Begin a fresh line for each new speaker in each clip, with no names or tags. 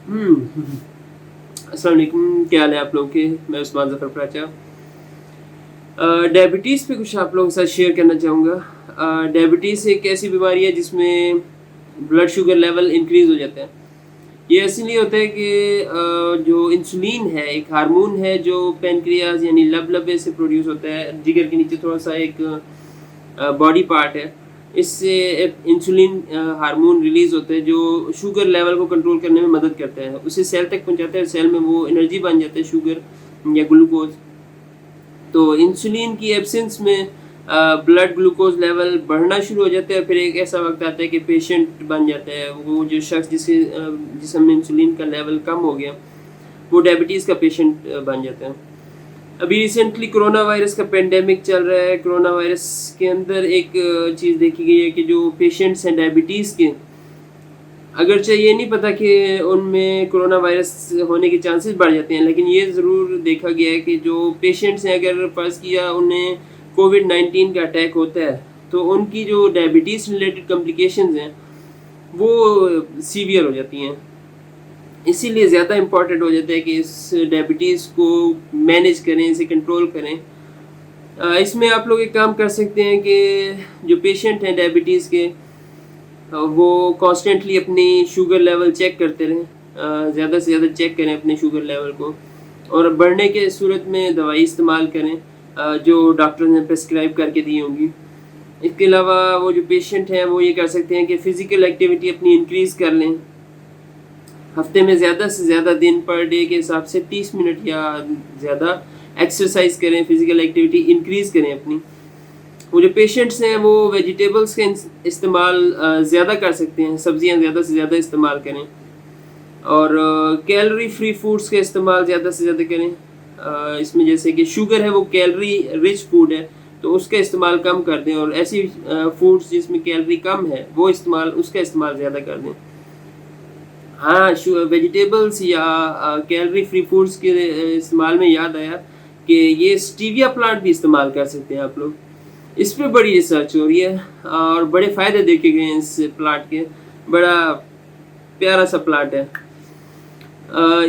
अस्सलाम वालेकुम, क्या हाल है आप लोगों के? मैं उस्मान ज़फ़र प्राचा। डायबिटीज़ पे कुछ आप लोगों के साथ शेयर करना चाहूँगा। डायबिटीज़ एक ऐसी बीमारी है जिसमें ब्लड शुगर लेवल इंक्रीज़ हो जाता है। ये इसीलिए होता है कि जो इंसुलिन है, एक हार्मोन है जो पैनक्रियाज़ यानी लबलबे से प्रोड्यूस होता है, जिगर के नीचे थोड़ा-सा एक बॉडी पार्ट है। इससे एक इंसुलिन हार्मोन रिलीज़ होता है जो शुगर लेवल को कंट्रोल करने में मदद करता है। उसे सेल तक पहुँचाता है, सेल में वो एनर्जी बन जाता है शुगर या ग्लूकोज़। तो इंसुलिन की एब्सेंस में ब्लड ग्लूकोज़ लेवल बढ़ना शुरू हो जाता है, फिर एक ऐसा वक़्त आता है कि पेशेंट बन जाता है। वो जो शख़्स जिसम में इंसुलिन का लेवल कम हो गया, वो डायबिटीज़ का पेशेंट बन जाता है। अभी रिसेंटली कोरोना वायरस का पेंडेमिक चल रहा है। कोरोना वायरस के अंदर एक चीज़ देखी गई है कि जो पेशेंट्स हैं डायबिटीज़ के, अगरचे ये नहीं पता कि उनमें कोरोना वायरस होने के चांसेस बढ़ जाते हैं, लेकिन ये ज़रूर देखा गया है कि जो पेशेंट्स हैं, अगर फ़र्ज़ किया उन्हें कोविड-19 का अटैक होता है, तो उनकी जो डायबिटीज़ रिलेटेड कॉम्प्लिकेशंस हैं, वो सीवियर हो जाती हैं। इसीलिए ज़्यादा इम्पोर्टेंट हो जाता है कि इस डायबिटीज़ को मैनेज करें, इसे कंट्रोल करें। इसमें आप लोग एक काम कर सकते हैं कि जो पेशेंट हैं डायबिटीज़ के, वो कॉन्स्टेंटली अपनी शुगर लेवल चेक करते रहें। ज़्यादा से ज़्यादा चेक करें अपने शुगर लेवल को, और बढ़ने के सूरत में दवाई इस्तेमाल करें जो डॉक्टर ने प्रिस्क्राइब करके दी होंगी। इसके अलावा वो जो पेशेंट हैं वो ये कर सकते हैं कि फ़िज़िकल एक्टिविटी अपनी इंक्रीज़ कर लें। हफ्ते में ज़्यादा से ज़्यादा दिन पर डे के हिसाब से 30 मिनट या ज़्यादा एक्सरसाइज करें, फ़िज़िकल एक्टिविटी इंक्रीज़ करें अपनी। वो जो पेशेंट्स हैं वो वेजिटेबल्स का इस्तेमाल ज़्यादा कर सकते हैं, सब्जियां ज़्यादा से ज़्यादा इस्तेमाल करें, और कैलोरी फ्री फूड्स का इस्तेमाल ज़्यादा से ज़्यादा करें। इसमें जैसे कि शुगर है वो कैलोरी रिच फूड है, तो उसका इस्तेमाल कम कर दें, और ऐसी फूड्स जिसमें कैलोरी कम है वो उसका इस्तेमाल ज़्यादा कर दें। हाँ, वेजिटेबल्स या कैलोरी फ्री फूड्स के इस्तेमाल में याद आया कि ये स्टीविया प्लांट भी इस्तेमाल कर सकते हैं आप लोग। इस पे बड़ी रिसर्च हो रही है और बड़े फ़ायदे देखे गए हैं इस प्लांट के। बड़ा प्यारा सा प्लांट है।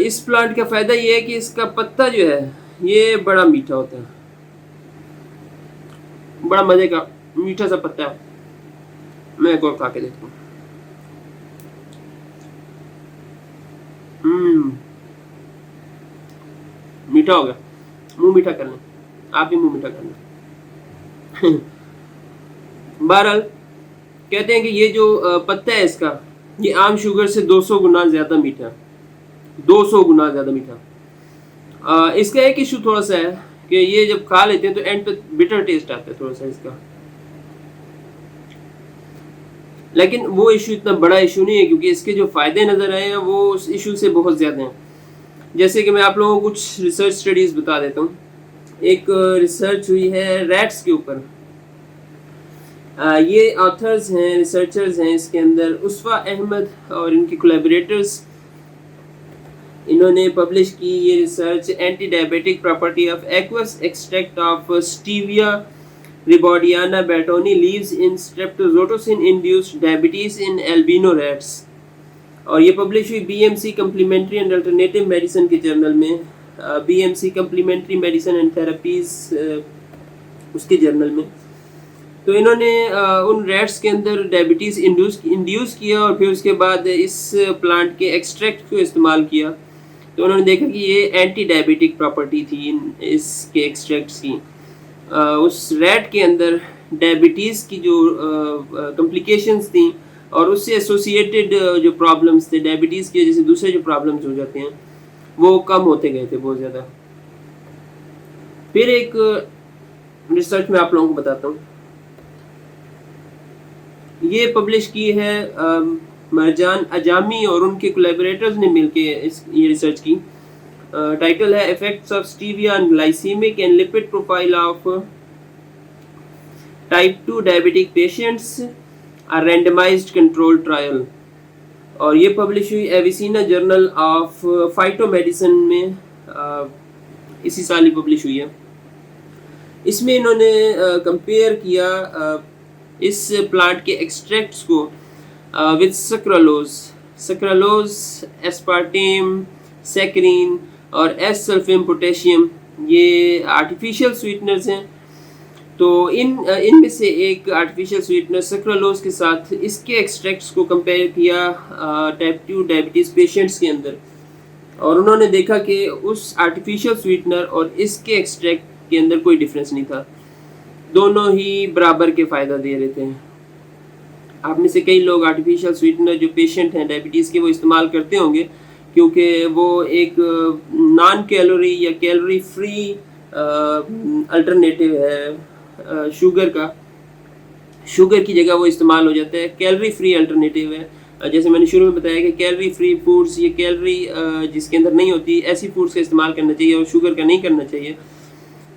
इस प्लांट का फ़ायदा ये है कि इसका पत्ता जो है, ये बड़ा मीठा होता है। बड़ा मज़े का मीठा सा पत्ता है। मैं एक और खा के देखता हूँ। मीठा हो गया। मुँह मीठा कर लें। आप भी मुँह मीठा कर लें। बहरहाल, कहते हैं कि ये जो पत्ता है इसका, ये आम शुगर से 200 गुना ज़्यादा मीठा। 200 गुना ज़्यादा मीठा। इसका एक इशू थोड़ा सा है कि ये जब खा लेते हैं तो एंड पे बिटर टेस्ट आता है थोड़ा सा इसका, लेकिन वो इशू इतना बड़ा इशू नहीं है क्योंकि इसके जो फ़ायदे नज़र आए हैं वो उस इशू से बहुत ज़्यादा हैं। जैसे कि मैं आप लोगों को कुछ रिसर्च स्टडीज़ बता देता हूँ। एक रिसर्च हुई है रैट्स के ऊपर। ये ऑथर्स हैं, रिसर्चर्स हैं इसके अंदर, उस्वा अहमद और इनके कोलैबोरेटर्स। इन्होंने पब्लिश की ये research, anti diabetic property of aqueous extract of Stevia rebaudiana Bertoni leaves in streptozotocin induced diabetes in albino rats, और ये पब्लिश हुई BMC complementary and alternative medicine के जर्नल में, BMC complementary medicine and therapies उसके journal में। तो इन्होंने उन रैट्स के अंदर डायबिटीज़ इंड्यूस किया और फिर उसके बाद इस प्लांट के एक्सट्रैक्ट को इस्तेमाल किया, तो उन्होंने देखा कि ये एंटी डायबिटिक प्रॉपर्टी थी इसके एक्सट्रैक्ट्स की। उस रैट के अंदर डायबिटीज़ की जो कॉम्प्लिकेशंस थी और उससे एसोसिएटेड जो प्रॉब्लम्स थे, डायबिटीज़ की वजह से दूसरे जो प्रॉब्लम्स हो जाते हैं वो कम होते गए थे बहुत ज़्यादा। फिर एक रिसर्च में आप लोगों को बताता हूँ, ये पब्लिश की है मरजान अजामी और उनके कोलैबोरेटर्स ने मिलके ये रिसर्च की। टाइटल है effects of stevia on glycemic and lipid profile of type 2 diabetic patients, a randomized control trial, और ये पब्लिश हुई एविसिना जर्नल ऑफ फाइटोमेडिसिन में, इसी साल ही पब्लिश हुई है। इसमें इन्होंने कंपेयर किया इस प्लांट के एक्सट्रैक्ट्स को विद सक्रालोज। सक्रालोज, एस्पार्टेम, सैकरीन और एस सल्फेम पोटेशियम ये आर्टिफिशियल स्वीटनर्स हैं। तो इनमें से एक आर्टिफिशियल स्वीटनर सक्रालोज के साथ इसके एक्सट्रैक्ट्स को कंपेयर किया टाइप 2 डायबिटीज़ पेशेंट्स के अंदर, और उन्होंने देखा कि उस आर्टिफिशियल स्वीटनर और इसके एक्सट्रैक्ट के अंदर कोई डिफरेंस नहीं था, दोनों ही बराबर के फ़ायदा दे रहे थे। आप में से कई लोग आर्टिफिशियल स्वीटनर जो पेशेंट हैं डायबिटीज़ के वो इस्तेमाल करते होंगे, क्योंकि वो एक नॉन कैलोरी या कैलोरी फ्री अल्टरनेटिव है शुगर का। शुगर की जगह वो इस्तेमाल हो जाता है, कैलोरी फ्री अल्टरनेटिव है। जैसे मैंने शुरू में बताया कि कैलोरी फ्री फूड्स, ये कैलोरी जिसके अंदर नहीं होती, ऐसी फूड्स का इस्तेमाल करना चाहिए और शुगर का नहीं करना चाहिए।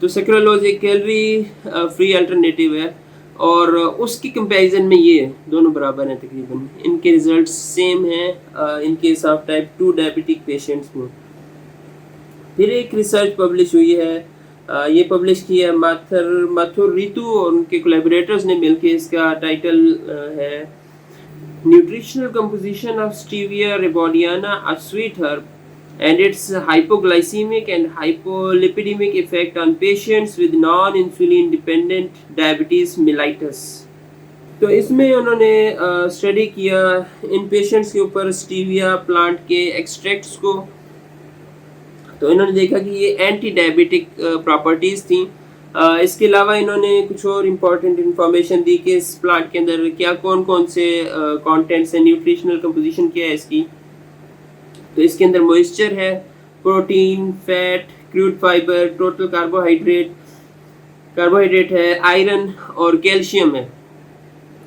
तो सक्रालोज एक कैलोरी फ्री अल्टरनेटिव है, और उसकी कंपैरिजन में ये दोनों बराबर हैं तकरीबन। इनके रिजल्ट सेम हैं in case of type 2 diabetic patients में। फिर एक रिसर्च पब्लिश हुई है, ये पब्लिश की है माथुर रितु और उनके कोलैबोरेटर्स ने मिलकर। इसका टाइटल है nutritional composition of Stevia rebaudiana, a sweet herb, and its hypoglycemic and hypolipidemic effect on patients with non-insulin dependent diabetes mellitus। तो इसमें उन्होंने स्टडी किया इन पेशेंट्स के ऊपर स्टीविया प्लांट के एक्सट्रैक्ट्स को। तो इन्होंने देखा कि ये एंटी डायबिटिक प्रॉपर्टीज़ थी। इसके अलावा इन्होंने कुछ और इम्पॉर्टेंट इंफॉर्मेशन दी कि इस प्लांट के अंदर क्या कौन कौन से कंटेंट्स हैं, न्यूट्रिशनल कंपोजिशन क्या है इसकी। तो इसके अंदर मॉइस्चर है, protein, fat, crude fibre, total carbohydrate है, आयरन और कैल्शियम है।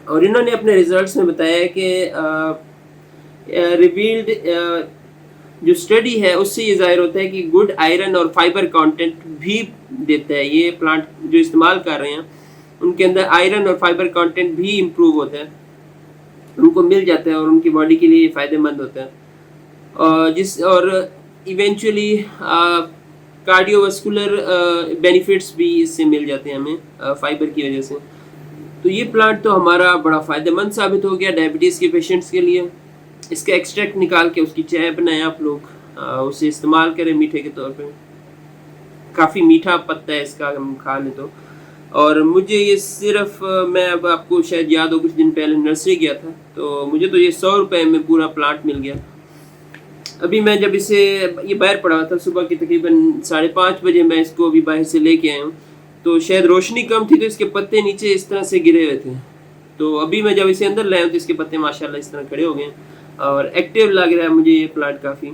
और इन्होंने अपने रिजल्ट्स में बताया कि रिवील्ड जो स्टडी है उससे ये जाहिर होता है कि गुड आयरन और फाइबर कंटेंट भी देता है। ये प्लांट जो इस्तेमाल कर रहे हैं उनके अंदर आयरन और फाइबर कंटेंट भी इम्प्रूव होता है, उनको मिल जाता है और उनकी बॉडी के लिए फ़ायदेमंद होता है। और इवेंचुअली कार्डियोवास्कुलर बेनिफिट्स भी इससे मिल जाते हैं हमें फाइबर की वजह से। तो ये प्लांट तो हमारा बड़ा फ़ायदेमंद साबित हो गया डायबिटीज़ के पेशेंट्स के लिए। इसका एक्सट्रैक्ट निकाल के उसकी चाय बनाएं आप लोग, उसे इस्तेमाल करें मीठे के तौर पे। काफ़ी मीठा पत्ता है इसका, हम खा लें तो। और मुझे ये सिर्फ मैं अब आपको शायद याद हो कुछ दिन पहले नर्सरी गया था, तो मुझे तो ये 100 रुपये में पूरा प्लांट मिल गया। अभी मैं जब इसे ये बाहर पड़ा था सुबह की तकरीबन 5:30 बजे मैं इसको अभी बाहर से लेके आया हूँ, तो शायद रोशनी कम थी तो इसके पत्ते नीचे इस तरह से गिरे हुए थे। तो अभी मैं जब इसे अंदर लाया हूँ तो इसके पत्ते माशाल्लाह इस तरह खड़े हो गए और एक्टिव लग रहा है मुझे ये प्लांट काफ़ी।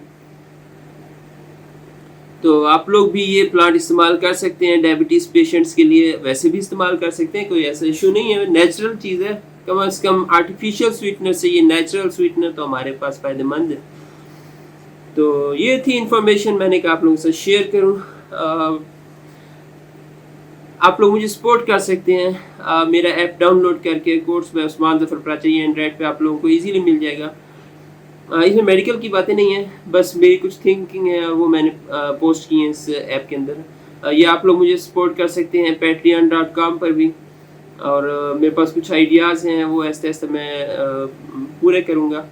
तो आप लोग भी ये प्लांट इस्तेमाल कर सकते हैं डायबिटीज़ पेशेंट्स के लिए, वैसे भी इस्तेमाल कर सकते हैं, कोई ऐसा इशू नहीं है। नेचुरल चीज़ है, कम से कम आर्टिफिशियल स्वीटनर से ये नेचुरल स्वीटनर तो हमारे पास फ़ायदेमंद है। तो ये थी इन्फॉर्मेशन, मैंने कहा आप लोगों से शेयर करूं। आप लोग मुझे सपोर्ट कर सकते हैं मेरा ऐप डाउनलोड करके, कोर्स में उस्मान ज़फ़र प्राची एंड्रॉइड पे आप लोगों को इजीली मिल जाएगा। इसमें मेडिकल की बातें नहीं है, बस मेरी कुछ थिंकिंग है और वो मैंने पोस्ट की है इस ऐप के अंदर। ये आप लोग मुझे सपोर्ट कर सकते हैं patreon.com पर भी, और मेरे पास कुछ आइडियाज़ हैं वो ऐसे ऐसे मैं पूरे करूँगा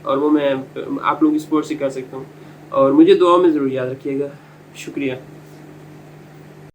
और वो मैं आप लोगों की सपोर्ट से कर सकता हूँ। और मुझे दुआ में ज़रूर याद रखिएगा। शुक्रिया।